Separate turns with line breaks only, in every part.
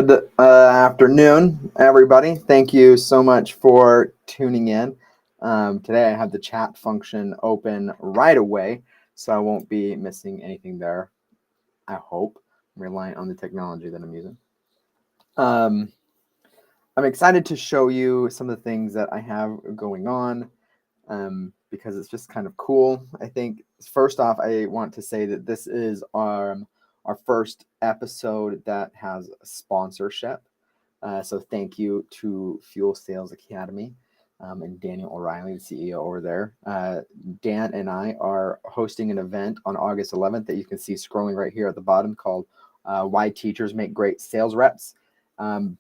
Good afternoon, everybody. Thank you so much for tuning in. Today I have the chat function open right away, so I won't be missing anything there. I hope. I'm relying on the technology that I'm using. I'm excited to show you some of the things that I have going on because it's just kind of cool. I think first off, I want to say that this is our first episode that has sponsorship. So thank you to Fuel Sales Academy and Daniel O'Reilly, the CEO over there. Dan and I are hosting an event on August 11th that you can see scrolling right here at the bottom called Why Teachers Make Great Sales Reps. And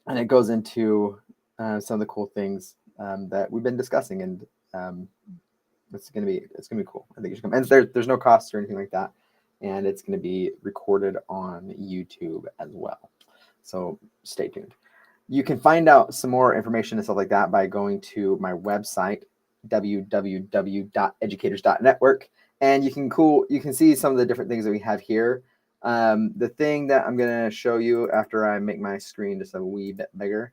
it goes into some of the cool things that we've been discussing, and it's gonna be cool. I think you should come. And there's no costs or anything like that, and it's gonna be recorded on YouTube as well. So stay tuned. You can find out some more information and stuff like that by going to my website, www.educators.network, and you can see some of the different things that we have here. The thing that I'm going to show you after I make my screen just a wee bit bigger,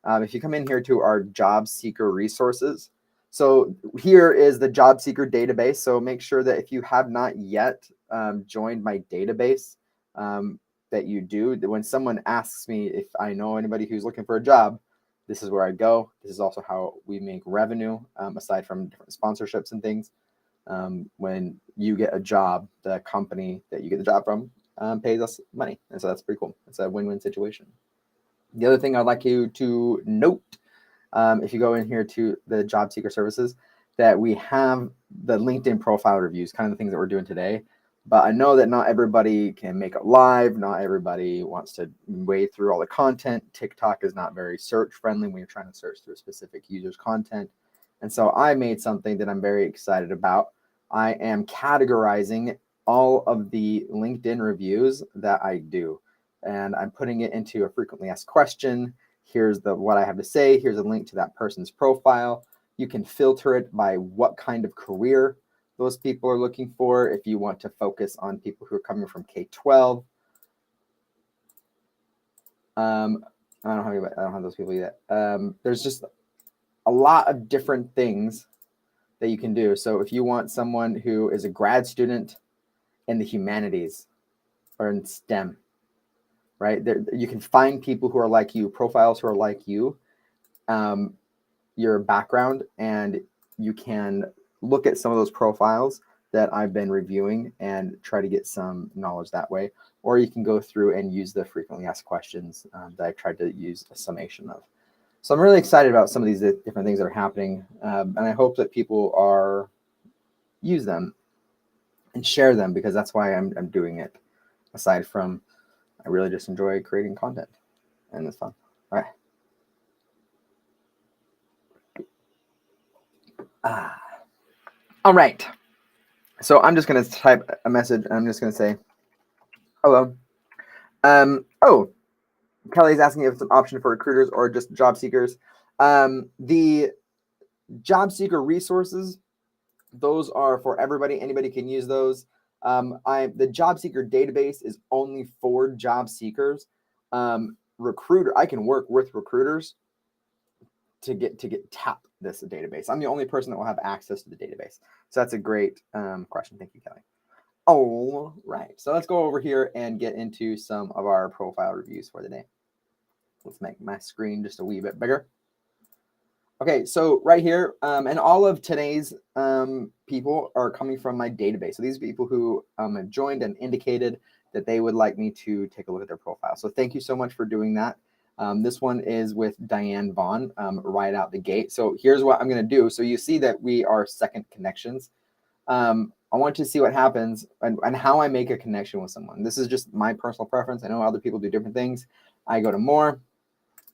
if you come in here to our job seeker resources, so here is the job seeker database. So make sure that if you have not yet joined my database, that you do. When someone asks me if I know anybody who's looking for a job, this is where I go. This is also how we make revenue, aside from different sponsorships and things. When you get a job, the company that you get the job from pays us money. And so that's pretty cool. It's a win-win situation. The other thing I'd like you to note, if you go in here to the job seeker services, that we have the LinkedIn profile reviews, kind of the things that we're doing today. But I know that not everybody can make it live. Not everybody wants to wade through all the content. TikTok is not very search friendly when you're trying to search through a specific user's content. And so I made something that I'm very excited about. I am categorizing all of the LinkedIn reviews that I do, and I'm putting it into a frequently asked question. Here's what I have to say. Here's a link to that person's profile. You can filter it by what kind of career those people are looking for. If you want to focus on people who are coming from K-12, I don't have those people yet. There's just a lot of different things that you can do. So if you want someone who is a grad student in the humanities or in STEM, right? You can find people who are like you, profiles who are like you, your background, and you can look at some of those profiles that I've been reviewing and try to get some knowledge that way. Or you can go through and use the frequently asked questions that I tried to use a summation of. So I'm really excited about some of these different things that are happening. And I hope that people use them and share them, because that's why I'm doing it. Aside from, I really just enjoy creating content and it's fun. All right. All right. So I'm just going to type a message and I'm just going to say, hello. Oh, Kelly's asking if it's an option for recruiters or just job seekers. The job seeker resources, those are for everybody. Anybody can use those. The job seeker database is only for job seekers. Recruiter, I can work with recruiters to tap this database. I'm the only person that will have access to the database. So that's a great question. Thank you, Kelly. All right. So let's go over here and get into some of our profile reviews for the day. Let's make my screen just a wee bit bigger. Okay, so right here, and all of today's people are coming from my database. So these people who have joined and indicated that they would like me to take a look at their profile. So thank you so much for doing that. This one is with Diane Vaughn right out the gate. So here's what I'm going to do. So you see that we are second connections. I want to see what happens and how I make a connection with someone. This is just my personal preference. I know other people do different things. I go to more,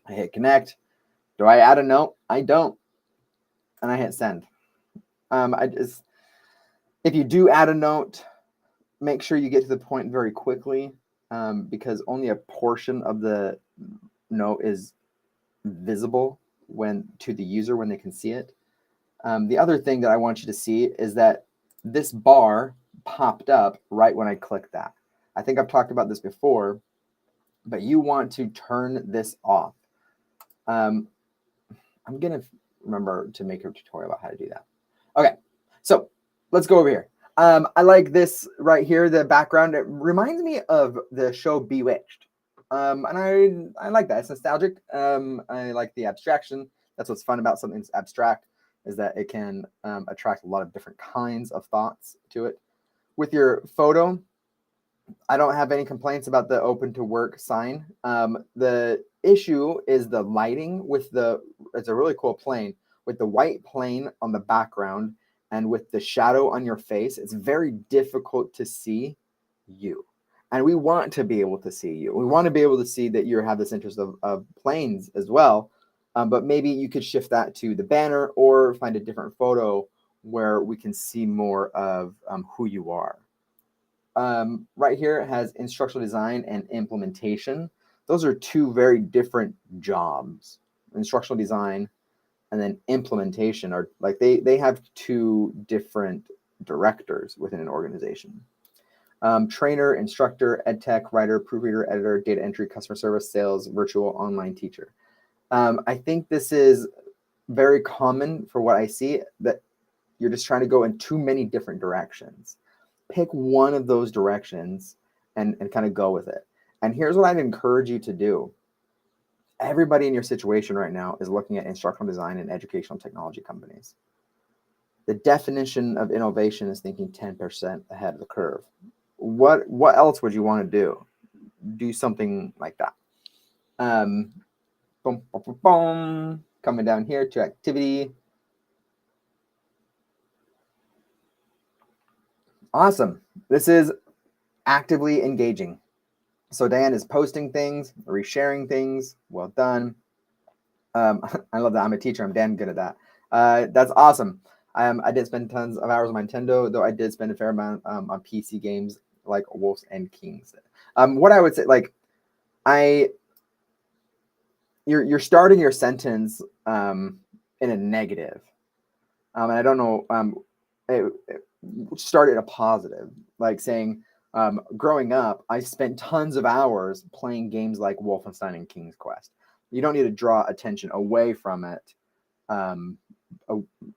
I hit connect. Do I add a note? I don't. And I hit send. If you do add a note, make sure you get to the point very quickly, because only a portion of the note is visible to the user when they can see it. The other thing that I want you to see is that this bar popped up right when I clicked that. I think I've talked about this before, but you want to turn this off. I'm going to remember to make a tutorial about how to do that. Okay, so let's go over here. I like this right here, the background. It reminds me of the show Bewitched. And I like that. It's nostalgic. I like the abstraction. That's what's fun about something that's abstract, is that it can attract a lot of different kinds of thoughts to it. With your photo, I don't have any complaints about the open to work sign. The issue is the lighting with it's a really cool plane with the white plane on the background and with the shadow on your face. It's very difficult to see you. And we want to be able to see you. We want to be able to see that you have this interest of planes as well. But maybe you could shift that to the banner or find a different photo where we can see more of who you are. Right here it has instructional design and implementation. Those are two very different jobs. Instructional design and then implementation are like they have two different directors within an organization. Trainer, instructor, ed tech, writer, proofreader, editor, data entry, customer service, sales, virtual, online teacher. I think this is very common for what I see, that you're just trying to go in too many different directions. Pick one of those directions and kind of go with it. And here's what I'd encourage you to do. Everybody in your situation right now is looking at instructional design and educational technology companies. The definition of innovation is thinking 10% ahead of the curve. What else would you want to do? Do something like that. Boom, boom, boom, boom. Coming down here to activity. Awesome. This is actively engaging. So Dan is posting things, resharing things. Well done. I love that. I'm a teacher. I'm damn good at that. That's awesome. I did spend tons of hours on my Nintendo, though I did spend a fair amount on PC games like Wolves and Kings. What I would say, like, you're starting your sentence in a negative, and I don't know. Start at a positive, like saying, growing up, I spent tons of hours playing games like Wolfenstein and King's Quest. You don't need to draw attention away from it,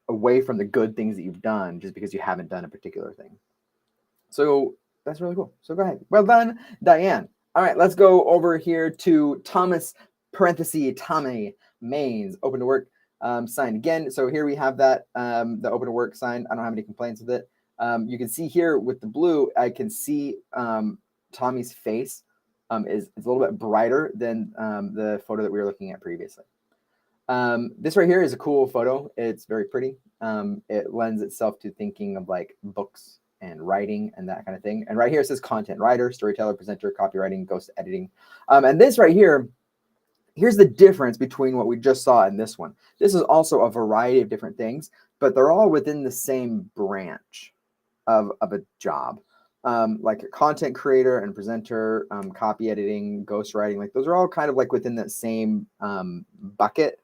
away from the good things that you've done just because you haven't done a particular thing. So that's really cool. So go ahead. Well done, Diane. All right, let's go over here to Thomas, Tommy Maines, open to work sign again. So here we have that, the open to work sign. I don't have any complaints with it. You can see here with the blue, I can see Tommy's face is a little bit brighter than the photo that we were looking at previously. This right here is a cool photo. It's very pretty. It lends itself to thinking of like books and writing and that kind of thing. And right here it says content writer, storyteller, presenter, copywriting, ghost editing. And this right here, here's the difference between what we just saw in this one. This is also a variety of different things, but they're all within the same branch of a job. Like a content creator and presenter, copy editing, ghostwriting, like those are all kind of like within that same bucket.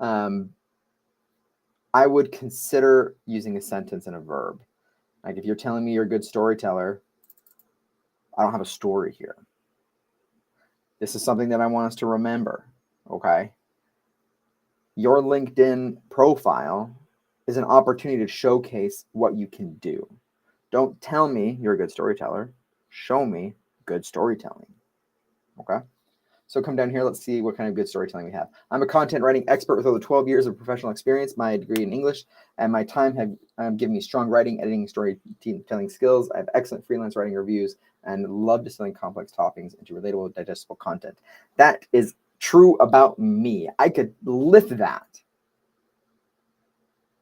I would consider using a sentence and a verb. Like if you're telling me you're a good storyteller, I don't have a story here. This is something that I want us to remember, okay? Your LinkedIn profile is an opportunity to showcase what you can do. Don't tell me you're a good storyteller. Show me good storytelling, okay? So come down here, let's see what kind of good storytelling we have. I'm a content writing expert with over 12 years of professional experience, my degree in English, and my time have given me strong writing, editing, storytelling skills. I have excellent freelance writing reviews and love distilling complex topics into relatable, digestible content. That is true about me. I could lift that,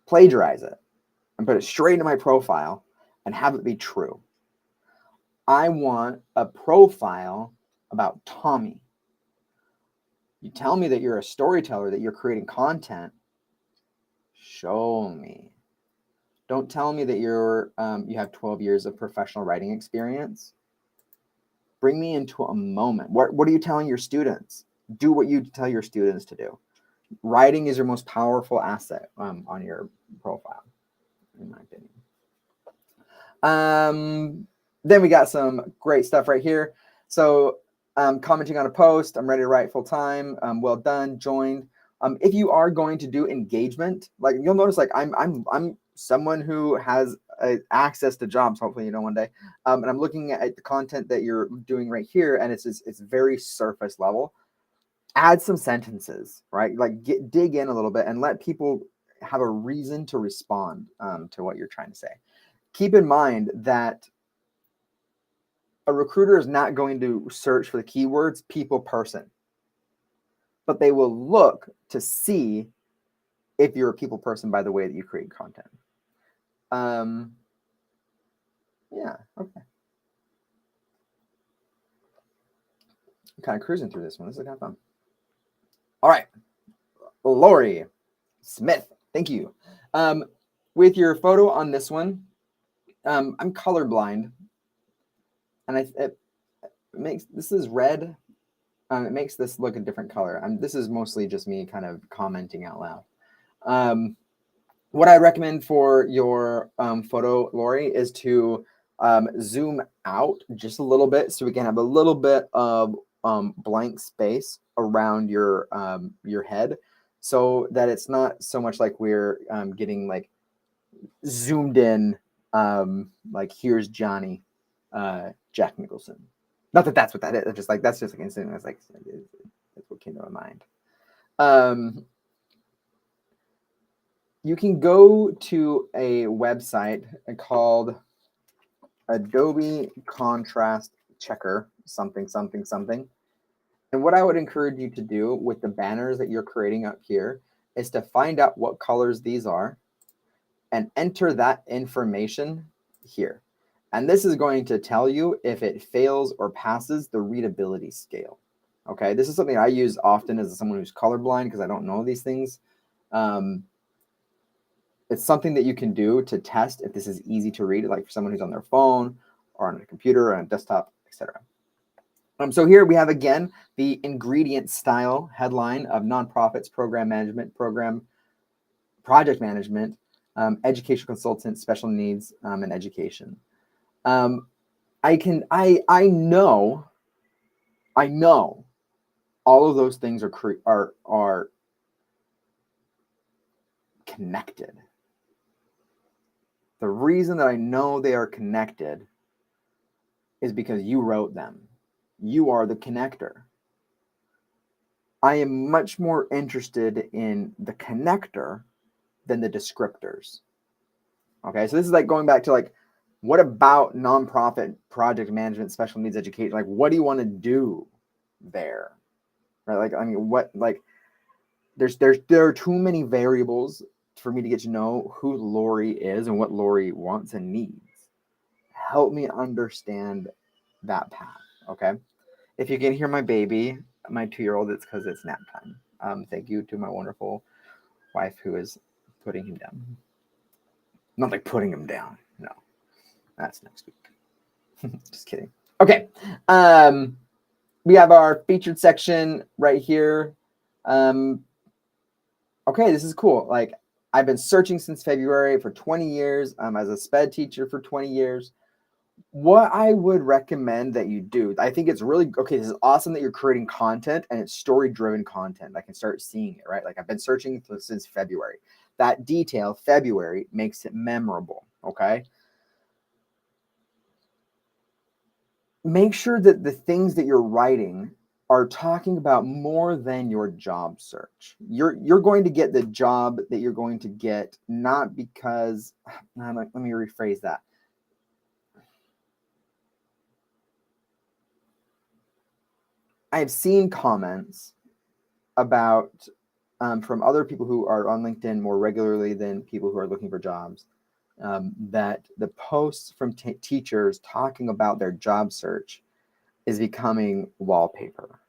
plagiarize it, and put it straight into my profile and have it be true. I want a profile about Tommy. You tell me that you're a storyteller, that you're creating content. Show me. Don't tell me that you have 12 years of professional writing experience. Bring me into a moment. What are you telling your students? Do what you tell your students to do. Writing is your most powerful asset on your profile, in my opinion. Then we got some great stuff right here. So commenting on a post, I'm ready to write full time, well done, joined. If you are going to do engagement, like you'll notice, like I'm someone who has access to jobs, hopefully, one day. And I'm looking at the content that you're doing right here, and it's very surface level. Add some sentences, right? Like dig in a little bit and let people have a reason to respond to what you're trying to say. Keep in mind that a recruiter is not going to search for the keywords people, person, but they will look to see if you're a people person by the way that you create content. Yeah, okay. I'm kind of cruising through this one. This is kind of fun. All right, Lori Smith, thank you. With your photo on this one, I'm colorblind, and it makes this is red. It makes this look a different color. This is mostly just me kind of commenting out loud. What I recommend for your photo, Lori, is to zoom out just a little bit so we can have a little bit of blank space around your head, so that it's not so much like we're getting like zoomed in, like here's Johnny, Jack Nicholson. Not that that's what that is. It's just like that's just like instant. It's like that's what came to my mind. You can go to a website called Adobe Contrast Checker, something. And what I would encourage you to do with the banners that you're creating up here is to find out what colors these are and enter that information here. And this is going to tell you if it fails or passes the readability scale. Okay, this is something I use often as someone who's colorblind because I don't know these things. It's something that you can do to test if this is easy to read, like for someone who's on their phone or on a computer or on a desktop, etc. So here we have, again, the ingredient style headline of nonprofits, program management, project management, education consultant, special needs, and education. I know all of those things are connected. The reason that I know they are connected is because you wrote them. You are the connector. I am much more interested in the connector than the descriptors. Okay, so this is like going back to like, what about nonprofit, project management, special needs education? Like, what do you want to do there? Right? Like, I mean, what, like, there are too many variables for me to get to know who Lori is and what Lori wants and needs. Help me understand that path. Okay. If you can hear my baby, my 2-year-old, it's because it's nap time. Thank you to my wonderful wife who is putting him down. Not like putting him down. No, that's next week. Just kidding. Okay. We have our featured section right here. Okay, this is cool. Like, I've been searching since February for 20 years. As a SPED teacher for 20 years. What I would recommend that you do, I think it's really, okay, this is awesome that you're creating content and it's story-driven content. I can start seeing it, right? Like, I've been searching since February. That detail, February, makes it memorable, okay? Make sure that the things that you're writing are talking about more than your job search. You're going to get the job that you're going to get, not because, let me rephrase that. I've seen comments about from other people who are on LinkedIn more regularly than people who are looking for jobs, that the posts from teachers talking about their job search is becoming wallpaper.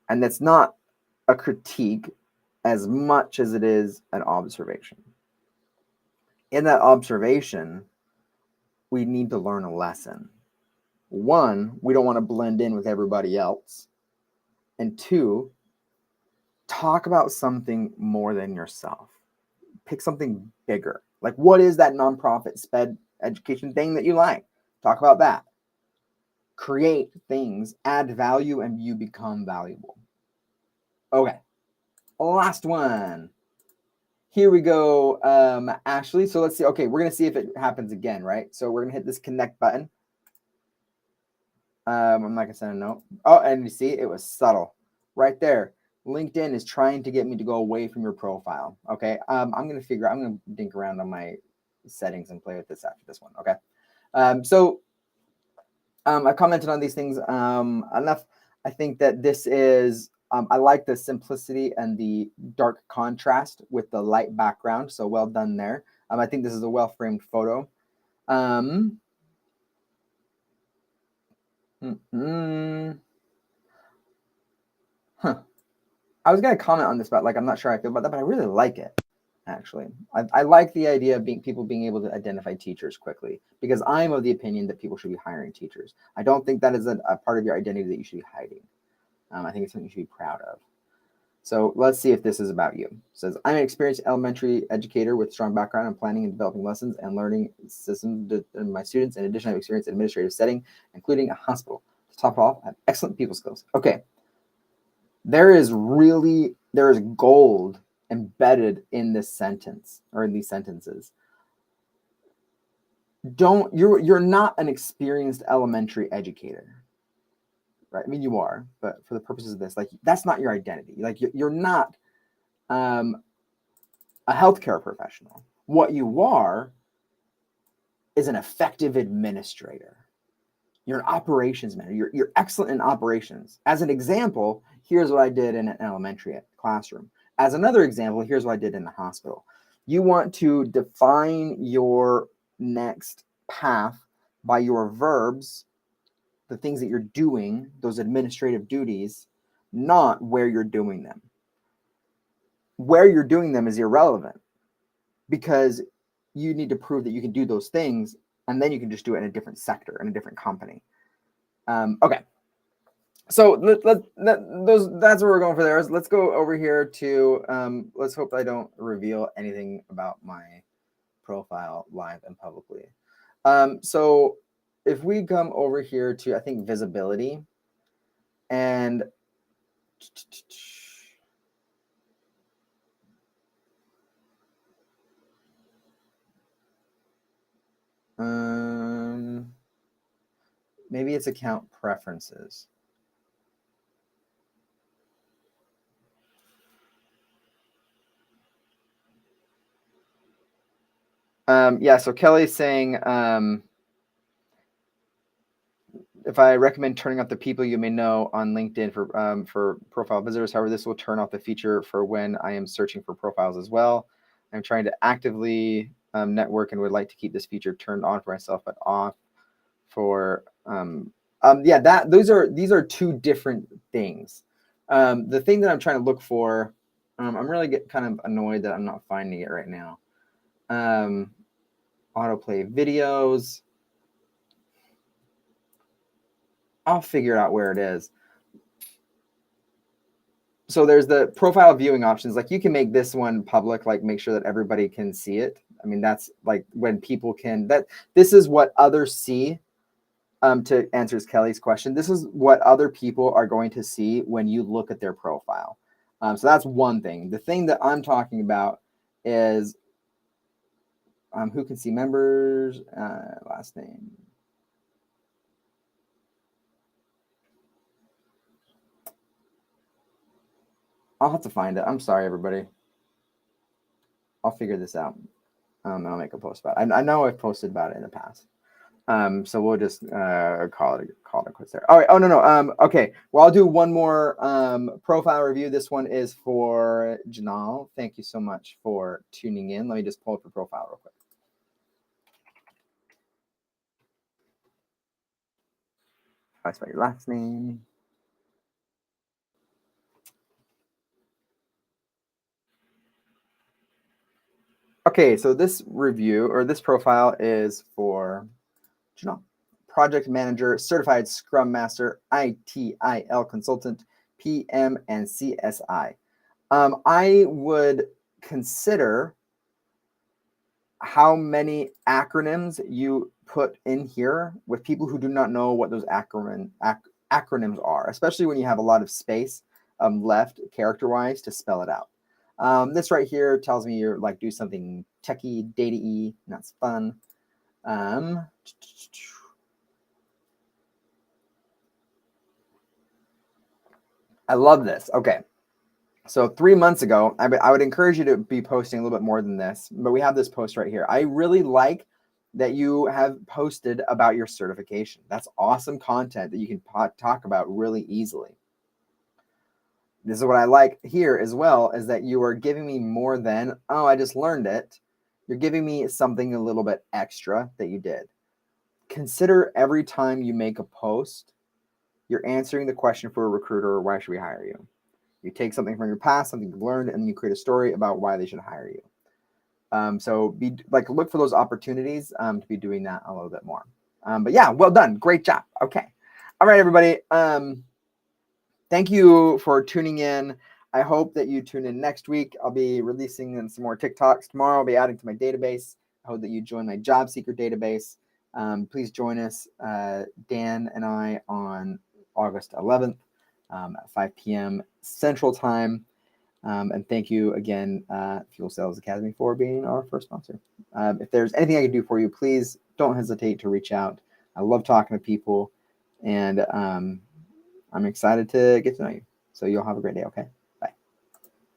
And that's not a critique as much as it is an observation. In that observation, we need to learn a lesson. One, we don't want to blend in with everybody else. And two, talk about something more than yourself. Pick something bigger. Like, what is that nonprofit SPED education thing that you like? Talk about that. create things, add value, and you become valuable. Okay, last one. Here we go, Ashley. So let's see. Okay, we're going to see if it happens again, right? So we're going to hit this connect button. I'm not going to send a note. Oh, and you see, it was subtle right there. LinkedIn is trying to get me to go away from your profile. Okay, I'm going to dink around on my settings and play with this after this one. Okay, I commented on these things enough. I think that this is, I like the simplicity and the dark contrast with the light background. So well done there. I think this is a well-framed photo. Huh. I was going to comment on this, but like, I'm not sure how I feel about that, but I really like it. Actually, I like the idea of people being able to identify teachers quickly, because I'm of the opinion that people should be hiring teachers. I don't think that is a part of your identity that you should be hiding. I think it's something you should be proud of. So let's see if this is about you. It says, I'm an experienced elementary educator with strong background in planning and developing lessons and learning systems to my students. In addition, I have experience in administrative setting, including a hospital. To top it off, I have excellent people skills. Okay. There is gold embedded in this sentence, or in these sentences. You're not an experienced elementary educator, right? I mean, you are, but for the purposes of this, like, that's not your identity. Like, you're not a healthcare professional. What you are is an effective administrator. You're an operations manager. You're excellent in operations. As an example, here's what I did in an elementary classroom. As another example, here's what I did in the hospital. You want to define your next path by your verbs, the things that you're doing, those administrative duties, not where you're doing them. Where you're doing them is irrelevant, because you need to prove that you can do those things, and then you can just do it in a different sector, in a different company. Okay. So that's where we're going for there. Let's go over here to, let's hope I don't reveal anything about my profile live and publicly. So if we come over here to, I think, visibility, and maybe it's account preferences. Yeah, so Kelly's saying, if I recommend turning off the people you may know on LinkedIn for profile visitors. However, this will turn off the feature for when I am searching for profiles as well. I'm trying to actively network and would like to keep this feature turned on for myself, but off for yeah. These are two different things. The thing that I'm trying to look for, I'm really kind of annoyed that I'm not finding it right now. Autoplay videos. I'll figure out where it is. So there's the profile viewing options. Like, you can make this one public, like make sure that everybody can see it. I mean, that's like when people can, this is what others see. To answer Kelly's question, this is what other people are going to see when you look at their profile. So that's one thing. The thing that I'm talking about is who can see members, last name. I'll have to find it. I'm sorry, everybody. I'll figure this out. And I'll make a post about it. I know I've posted about it in the past. So we'll just call it quits there. All right. Oh, no. Okay. Well, I'll do one more profile review. This one is for Janal. Thank you so much for tuning in. Let me just pull up your profile real quick. I spell your last name. Okay, so this review, or this profile, is for Janal. Project manager, certified scrum master, ITIL consultant, PM, and CSI. I would consider how many acronyms you put in here with people who do not know what those acronyms are, especially when you have a lot of space left character-wise to spell it out. This right here tells me you're like do something techie, data-y, and that's fun. I love this. Okay. So 3 months ago, I would encourage you to be posting a little bit more than this, but we have this post right here. I really like that you have posted about your certification. That's awesome content that you can talk about really easily. This is what I like here as well, is that you are giving me more than, oh, I just learned it. You're giving me something a little bit extra that you did. Consider every time you make a post, you're answering the question for a recruiter, why should we hire you? You take something from your past, something you've learned, and then you create a story about why they should hire you. So look for those opportunities to be doing that a little bit more. But yeah, well done. Great job. Okay. All right, everybody. Thank you for tuning in. I hope that you tune in next week. I'll be releasing some more TikToks tomorrow. I'll be adding to my database. I hope that you join my job seeker database. Please join us, Dan and I, on August 11th at 5 p.m. Central Time. And thank you again, Fuel Sales Academy, for being our first sponsor. If there's anything I can do for you, please don't hesitate to reach out. I love talking to people, and I'm excited to get to know you. So you'll have a great day, okay?